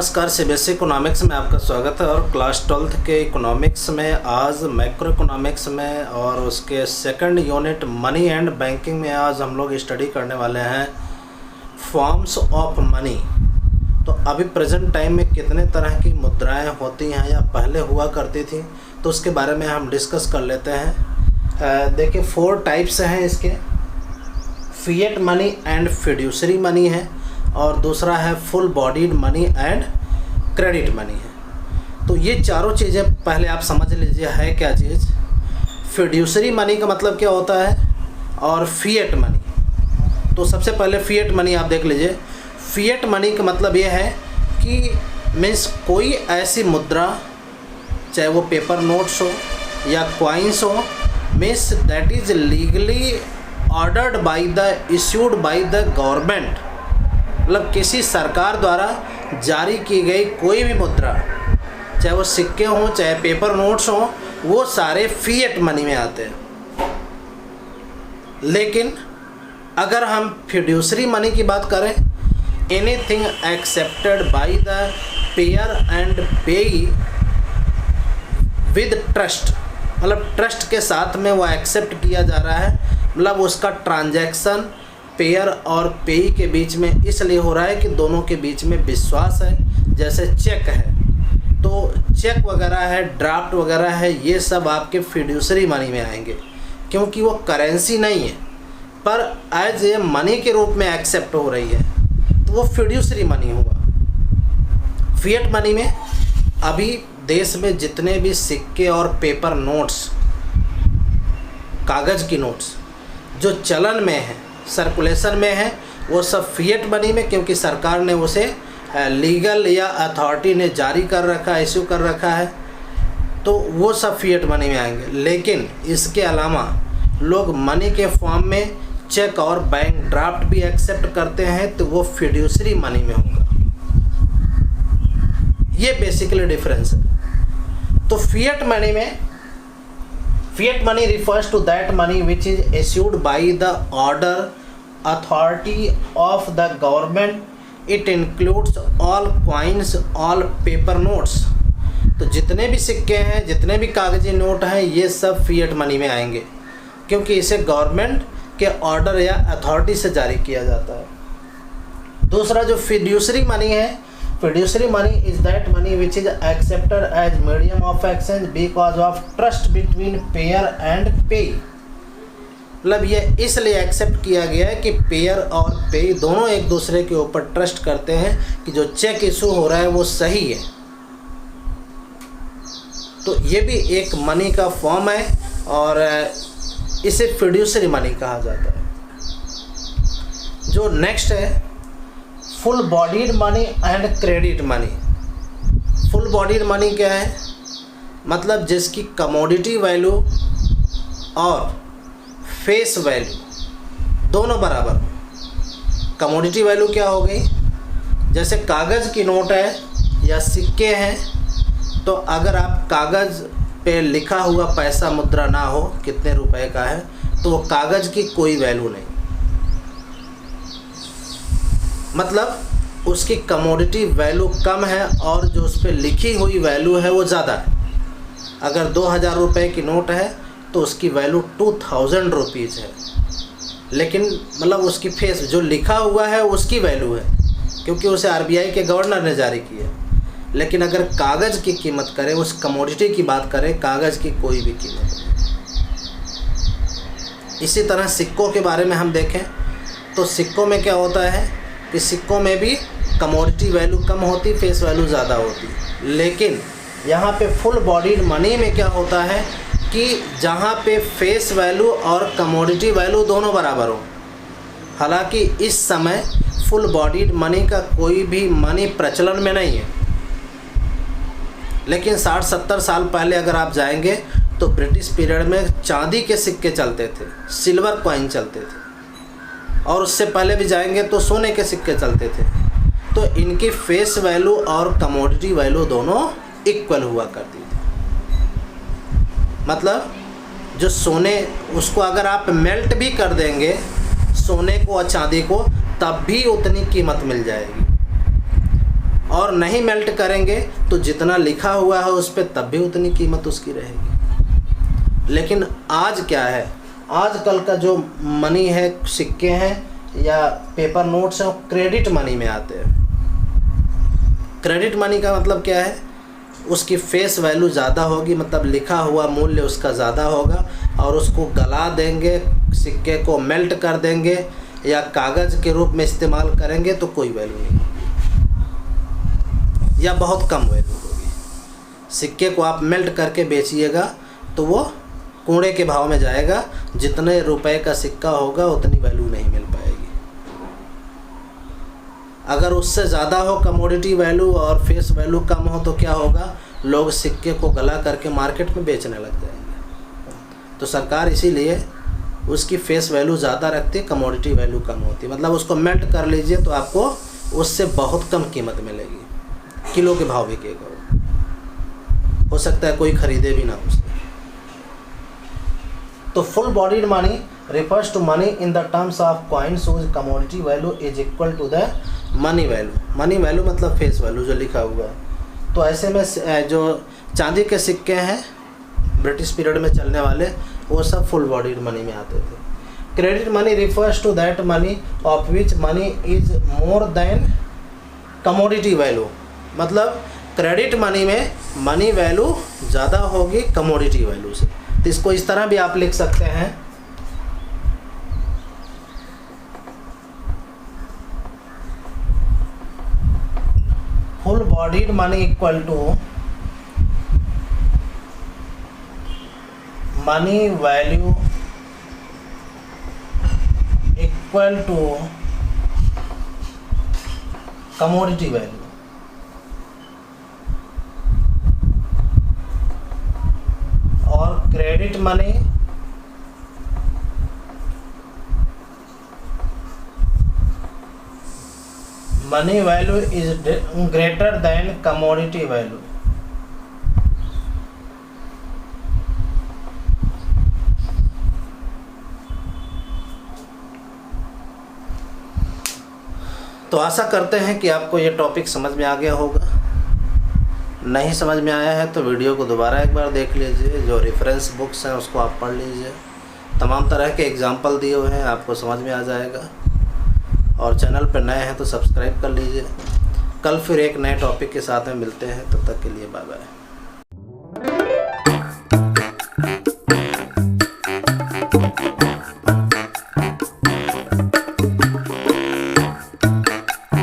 नमस्कार, CBSE economics में आपका स्वागत है। और क्लास 12th के इकोनॉमिक्स में आज मैक्रो इकोनॉमिक्स में और उसके second unit money and banking में आज हम लोग स्टडी करने वाले हैं फॉर्म्स ऑफ मनी। तो अभी प्रेजेंट टाइम में कितने तरह की मुद्राएं होती हैं या पहले हुआ करती थी, तो उसके बारे में हम डिस्कस कर लेते हैं। देखिए 4 टाइप्स हैं इसके। Fiat money and fiduciary money है और दूसरा है full bodied money and credit money है। तो ये चारों चीज़ें पहले आप समझ लीजिए है क्या चीज़। फिड्यूसरी मनी का मतलब क्या होता है और फिएट मनी। तो सबसे पहले फिएट मनी आप देख लीजिए। फिएट मनी का मतलब ये है कि मीन्स कोई ऐसी मुद्रा, चाहे वो पेपर नोट्स हो या कॉइन्स हो, means that is legally ordered by the issued by the government, मतलब किसी सरकार द्वारा जारी की गई कोई भी मुद्रा, चाहे वो सिक्के हों चाहे पेपर नोट्स हों, वो सारे फिएट मनी में आते हैं। लेकिन अगर हम फिड्यूसरी मनी की बात करें, anything accepted by the pair and पेई विद ट्रस्ट, मतलब ट्रस्ट के साथ में वो एक्सेप्ट किया जा रहा है, मतलब उसका ट्रांजैक्शन पेयर और पेई के बीच में इसलिए हो रहा है कि दोनों के बीच में विश्वास है। जैसे चेक है, तो चेक वगैरह है, ड्राफ्ट वगैरह है, ये सब आपके फिड्यूसरी मनी में आएंगे, क्योंकि वो करेंसी नहीं है पर एज ए मनी के रूप में एक्सेप्ट हो रही है, तो वो फिड्यूसरी मनी हुआ। फिएट मनी में अभी देश में जितने भी सिक्के और पेपर नोट्स, कागज़ की नोट्स जो चलन में है, सर्कुलेशन में है, वो सब फिएट मनी में, क्योंकि सरकार ने उसे लीगल या अथॉरिटी ने जारी कर रखा है, इशू कर रखा है, तो वो सब फिएट मनी में आएंगे। लेकिन इसके अलावा लोग मनी के फॉर्म में चेक और बैंक ड्राफ्ट भी एक्सेप्ट करते हैं, तो वो फिड्यूसरी मनी में होगा। ये बेसिकली डिफरेंस है। तो फिएट मनी में, fiat money refers to that money which is issued by the order authority of the government. It includes all coins, all paper notes. तो जितने भी सिक्के हैं, जितने भी कागजी नोट हैं, ये सब फिएट मनी में आएंगे, क्योंकि इसे गवर्नमेंट के ऑर्डर या अथॉरिटी से जारी किया जाता है। दूसरा जो फिड्यूसरी मनी है, fiduciary money is that money which is accepted as medium of exchange because of trust between payer and pay। मतलब ये इसलिए एक्सेप्ट किया गया है कि पेयर और पे दोनों एक दूसरे के ऊपर ट्रस्ट करते हैं कि जो चेक इशू हो रहा है वो सही है। तो ये भी एक मनी का फॉर्म है और इसे फिड्यूसरी मनी कहा जाता है। जो नेक्स्ट है full bodied money and credit money. Full bodied money क्या है, मतलब जिसकी कमोडिटी वैल्यू और फेस वैल्यू दोनों बराबर। कमोडिटी वैल्यू क्या हो गई, जैसे कागज़ की नोट है या सिक्के हैं, तो अगर आप कागज़ पे लिखा हुआ पैसा मुद्रा ना हो कितने रुपए का है, तो वो कागज़ की कोई वैल्यू नहीं, मतलब उसकी कमोडिटी वैल्यू कम है और जो उस पर लिखी हुई वैल्यू है वो ज़्यादा है। अगर 2000 रुपये की नोट है तो उसकी वैल्यू 2000 रुपीज़ है, लेकिन मतलब उसकी फेस जो लिखा हुआ है उसकी वैल्यू है, क्योंकि उसे आरबीआई के गवर्नर ने जारी किया। लेकिन अगर कागज़ की कीमत करें, उस कमोडिटी की बात करें, कागज़ की कोई भी कीमत नहीं। इसी तरह सिक्कों के बारे में हम देखें तो सिक्कों में क्या होता है कि सिक्कों में भी कमोडिटी वैल्यू कम होती, फेस वैल्यू ज़्यादा होती। लेकिन यहाँ पे फुल बॉडीड मनी में क्या होता है कि जहाँ पे फेस वैल्यू और कमोडिटी वैल्यू दोनों बराबर हो। हालांकि इस समय फुल बॉडीड मनी का कोई भी मनी प्रचलन में नहीं है, लेकिन 60-70 साल पहले अगर आप जाएंगे तो ब्रिटिश पीरियड में चांदी के सिक्के चलते थे, सिल्वर कॉइन चलते थे, और उससे पहले भी जाएंगे तो सोने के सिक्के चलते थे। तो इनकी फेस वैल्यू और कमोडिटी वैल्यू दोनों इक्वल हुआ करती थी। मतलब जो सोने, उसको अगर आप मेल्ट भी कर देंगे सोने को और चांदी को, तब भी उतनी कीमत मिल जाएगी। और नहीं मेल्ट करेंगे तो जितना लिखा हुआ है उस पर तब भी उतनी कीमत उसकी रहेगी। लेकिन आज क्या है, आजकल का जो मनी है, सिक्के हैं या पेपर नोट्स हैं, वो क्रेडिट मनी में आते हैं। क्रेडिट मनी का मतलब क्या है, उसकी फेस वैल्यू ज़्यादा होगी, मतलब लिखा हुआ मूल्य उसका ज़्यादा होगा, और उसको गला देंगे, सिक्के को मेल्ट कर देंगे या कागज़ के रूप में इस्तेमाल करेंगे तो कोई वैल्यू नहीं होगी या बहुत कम वैल्यू होगी। सिक्के को आप मेल्ट करके बेचिएगा तो वो कूड़े के भाव में जाएगा, जितने रुपए का सिक्का होगा उतनी वैल्यू नहीं मिल पाएगी। अगर उससे ज़्यादा हो कमोडिटी वैल्यू और फेस वैल्यू कम हो तो क्या होगा, लोग सिक्के को गला करके मार्केट में बेचने लग जाएंगे। तो सरकार इसीलिए उसकी फेस वैल्यू ज़्यादा रखती है, कमोडिटी वैल्यू कम होती है। मतलब उसको मेल्ट कर लीजिए तो आपको उससे बहुत कम कीमत मिलेगी, किलो के भाव बिकेगा, हो सकता है कोई खरीदे भी ना उसे। तो full bodied money refers to money in the terms of coins whose commodity value is equal to the money value। Money value मतलब फेस वैल्यू जो लिखा हुआ है। तो ऐसे में जो चांदी के सिक्के हैं ब्रिटिश पीरियड में चलने वाले, वो सब फुल बॉडीड मनी में आते थे। Credit money refers to that money of which money is more than commodity value। मतलब क्रेडिट मनी में मनी वैल्यू ज़्यादा होगी कमोडिटी वैल्यू से। तो इसको इस तरह भी आप लिख सकते हैं, full bodied money equal to money value equal to commodity value. और credit money money value is greater than commodity value. तो आशा करते हैं कि आपको ये टॉपिक समझ में आ गया होगा। नहीं समझ में आया है तो वीडियो को दोबारा एक बार देख लीजिए, जो रेफरेंस बुक्स हैं उसको आप पढ़ लीजिए। तमाम तरह के एग्जाम्पल दिए हुए हैं, आपको समझ में आ जाएगा। और चैनल पर नए हैं तो सब्सक्राइब कर लीजिए। कल फिर एक नए टॉपिक के साथ में मिलते हैं, तब तक के लिए बाय बाय।